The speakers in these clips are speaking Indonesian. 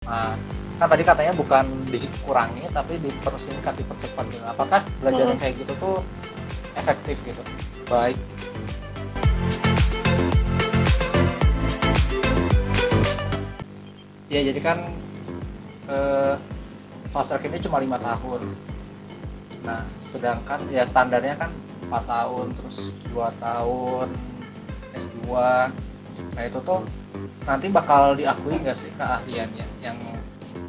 Nah, kan tadi katanya bukan dikurangi tapi dipersingkat, dipercepat gitu. Apakah belajar yang kayak gitu tuh efektif gitu? Baik. Ya jadi kan eh, fast track ini cuma 5 tahun. Nah, sedangkan ya standarnya kan 4 tahun, terus 2 tahun S2. Nah itu tuh nanti bakal diakui nggak sih keahliannya yang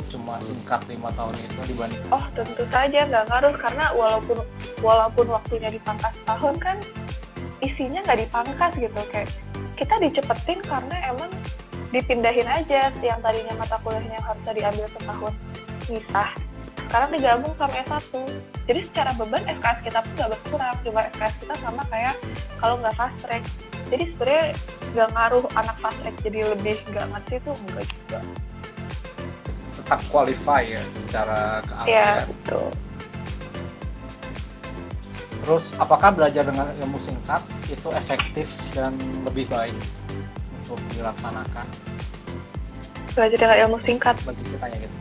cuma singkat 5 tahun itu dibanding. Oh, tentu saja nggak ngaruh, karena walaupun waktunya dipangkas tahun kan isinya nggak dipangkas gitu. Kayak kita dicepetin karena emang dipindahin aja yang tadinya mata kuliahnya harusnya diambil setahun misah, sekarang digabung sama S1. Jadi secara beban SKS kita pun nggak berkurang, cuma SKS kita sama kayak kalau nggak fast track. Jadi sebenarnya nggak ngaruh anak fast track jadi lebih nggak ngerti tuh, enggak juga. Tetap qualify ya secara keahlian. Iya, betul. Terus apakah belajar dengan ilmu singkat itu efektif dan lebih baik untuk dilaksanakan Belajar dengan ilmu singkat. bagi kitanya gitu?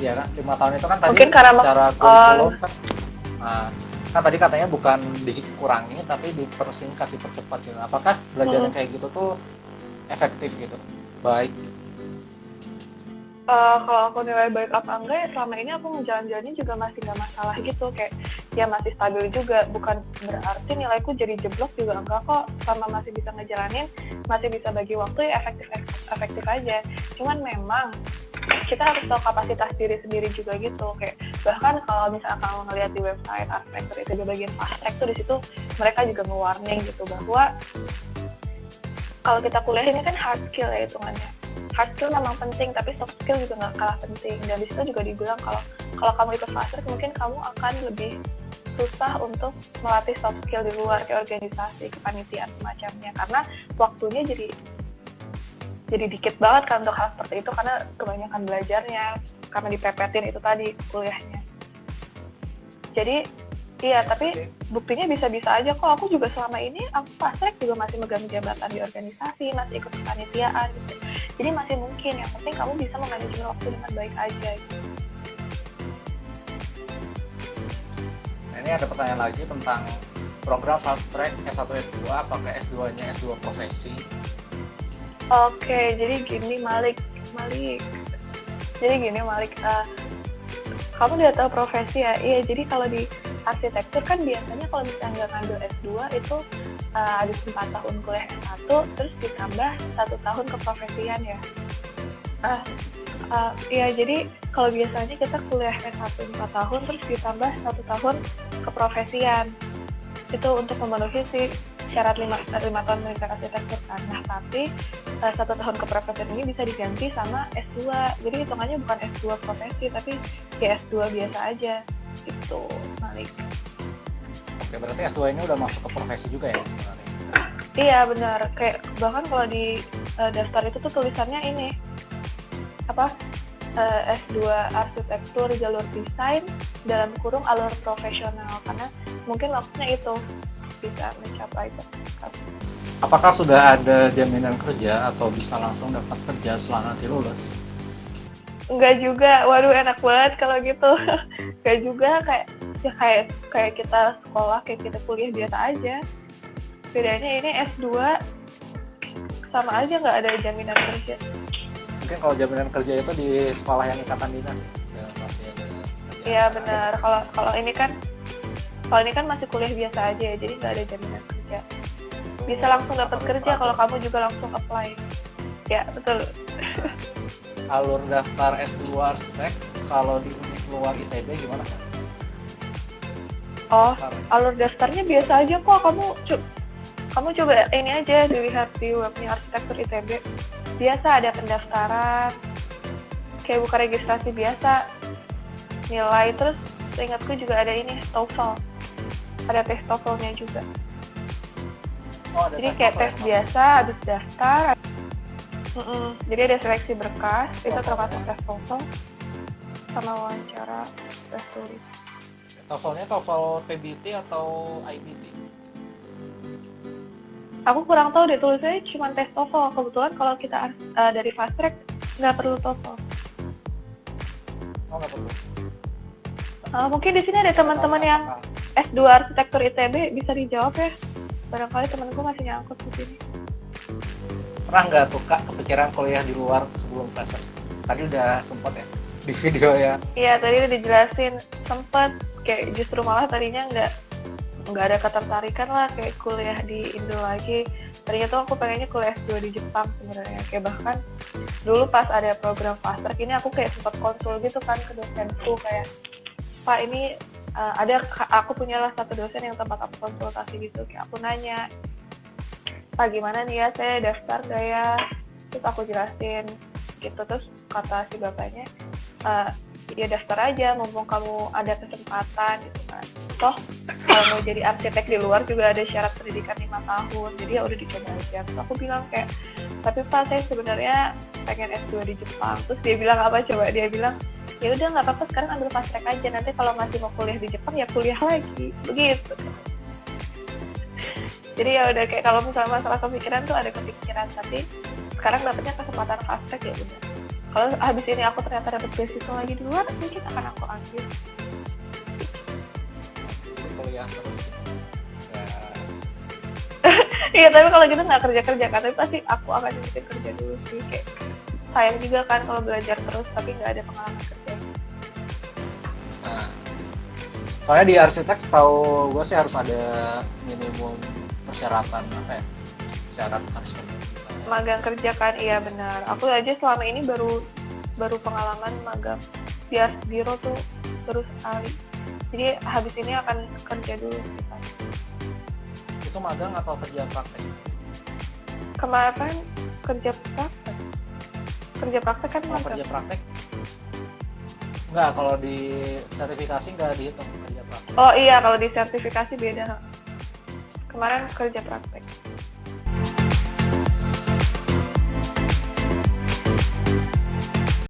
Iya kan, 5 tahun itu kan tadi Mungkin karena secara kurikulum kan, kan tadi katanya bukan dikurangi tapi dipersingkat, dipercepat gitu. Apakah belajar yang kayak gitu tuh efektif gitu? Baik. Kalau aku nilai baik apa enggak ya, selama ini aku ngejalan-jalannya juga masih nggak masalah gitu, kayak ya masih stabil juga. Bukan berarti nilaiku jadi jeblok juga, enggak kok. Selama masih bisa ngejalanin, masih bisa bagi waktu, ya efektif aja. Cuman memang kita harus tahu kapasitas diri sendiri juga gitu. Kayak bahkan kalau misalkan kamu ngeliat di website Architecture itu di bagian fast track tuh, di situ mereka juga nge-warning gitu bahwa kalau kita kuliah ini kan hard skill ya hitungannya. Hard skill memang penting, tapi soft skill juga nggak kalah penting. Dan di situ juga dibilang kalau kamu ikut fast track, mungkin kamu akan lebih susah untuk melatih soft skill di luar, kayak organisasi, kepanitiaan semacamnya, karena waktunya jadi dikit banget kan untuk hal seperti itu, karena kebanyakan belajarnya, karena dipepetin itu tadi kuliahnya. Jadi iya, tapi buktinya bisa-bisa aja kok. Aku juga selama ini, aku fast track juga masih megang jabatan di organisasi, masih ikut kepanitiaan gitu. Jadi masih mungkin, yang penting kamu bisa memanajemen waktu dengan baik aja gitu. Nah, ini ada pertanyaan lagi tentang program fast track S1 S2, apakah S2-nya S2 profesi? Oke, jadi gini Malik. Jadi gini Malik, kamu udah tahu profesi ya? Iya, jadi kalau di arsitektur kan biasanya kalau misalnya nggak ngambil S2 itu ada 4 tahun kuliah S1, terus ditambah 1 tahun keprofesian ya. Iya, jadi kalau biasanya kita kuliah S1 4 tahun, terus ditambah 1 tahun keprofesian. Itu untuk memenuhi si syarat 5 tahun pendidikan arsitektur kan. Nah, tapi 1 tahun keprofesian ini bisa diganti sama S2. Jadi hitungannya bukan S2 profesi, tapi ya S2 biasa aja. Gitu, Malik. Oke, berarti S2 ini udah masuk ke profesi juga ya sebenarnya? Iya, benar. Kayak bahkan kalau di daftar itu tuh tulisannya ini, S2 arsitektur jalur desain dalam kurung alur profesional, karena mungkin waktunya itu bisa mencapai itu. Apakah sudah ada jaminan kerja atau bisa langsung dapat kerja setelah nanti lulus? Enggak juga, waduh enak banget kalau gitu. Enggak juga, kayak kita sekolah, kayak kita kuliah biasa aja. Bedanya ini S2 sama aja nggak ada jaminan kerja. Mungkin kalau jaminan kerja itu di sekolah yang ikatan dinas ya, masih ada. Iya benar. Kalau ini kan masih kuliah biasa aja ya, jadi nggak ada jaminan kerja. Bisa langsung dapat kerja kalau kamu juga langsung apply. Ya betul. Alur daftar S2 arsitek kalau di univ luar ITB gimana kan? Oh, alur daftarnya biasa aja kok. Kamu coba ini aja, dilihat di webnya Arsitektur ITB. Biasa ada pendaftaran, kayak buka registrasi biasa, nilai, terus seingatku juga ada ini TOEFL, ada tes TOEFL-nya juga. Jadi kayak tes biasa, habis daftar, jadi ada seleksi berkas, itu termasuk tes TOEFL, sama wawancara tes tulis. TOEFL-nya TOEFL PBT atau IBT? Aku kurang tahu deh, tulisannya cuma tes TOEFL. Kebetulan kalau kita dari fast track nggak perlu TOEFL. Oh nggak perlu. Mungkin di sini ada teman-teman yang S2 arsitektur ITB bisa dijawab ya. Barangkali temanku masih nyangkut di sini. Pernah nggak tuh Kak kepikiran kuliah di luar sebelum Fraser? Tadi udah sempet ya di video ya. Iya, tadi udah dijelasin, sempet kayak justru malah tadinya nggak ada ketertarikan lah kayak kuliah di Indo lagi. Tadinya tuh aku pengennya kuliah S2 di Jepang sebenarnya, kayak bahkan dulu pas ada program fast track ini aku kayak sempat konsul gitu kan ke dosenku kayak, Pak ini aku punyalah satu dosen yang tempat aku konsultasi gitu, kayak aku nanya, Pak gimana nih ya saya daftar gak ya, terus aku jelasin gitu, terus kata si bapaknya, ya daftar aja mumpung kamu ada kesempatan gitu kan, toh kalau mau jadi arsitek di luar juga ada syarat pendidikan 5 tahun, jadi ya udah dicoba aja. Terus aku bilang kayak, tapi Pak saya sebenarnya pengen S2 di Jepang. Terus dia bilang apa coba, dia bilang ya udah nggak apa-apa sekarang ambil fast track aja, nanti kalau masih mau kuliah di Jepang ya kuliah lagi begitu. Jadi ya udah kayak kalau misalnya masalah kepikiran tuh ada kepikiran, tapi sekarang dapetnya kesempatan fast track ya udah. Kalau habis ini aku ternyata dapat beasiswa lagi di luar, mungkin akan aku ambil. Kuliah terus. Ya. Iya, tapi kalau gitu nggak kerja kan, tapi pasti aku akan nyempetin kerja dulu sih, kayak sayang juga kan kalau belajar terus tapi nggak ada pengalaman kerja. Nah, soalnya di arsitek setahu gue sih harus ada minimum persyaratan apa ya? Syarat harus misalnya. Magang kerja kan, iya benar. Aku aja selama ini baru pengalaman magang di Biro tuh baru sekali. Jadi habis ini akan kerja dulu kita. Itu magang atau kerja praktek? Kemarin kerja praktek. Kerja praktek kan magang. Kerja praktek? Enggak, kalau di sertifikasi nggak dihitung kerja praktek. Oh iya, kalau di sertifikasi beda. Kemarin kerja praktek.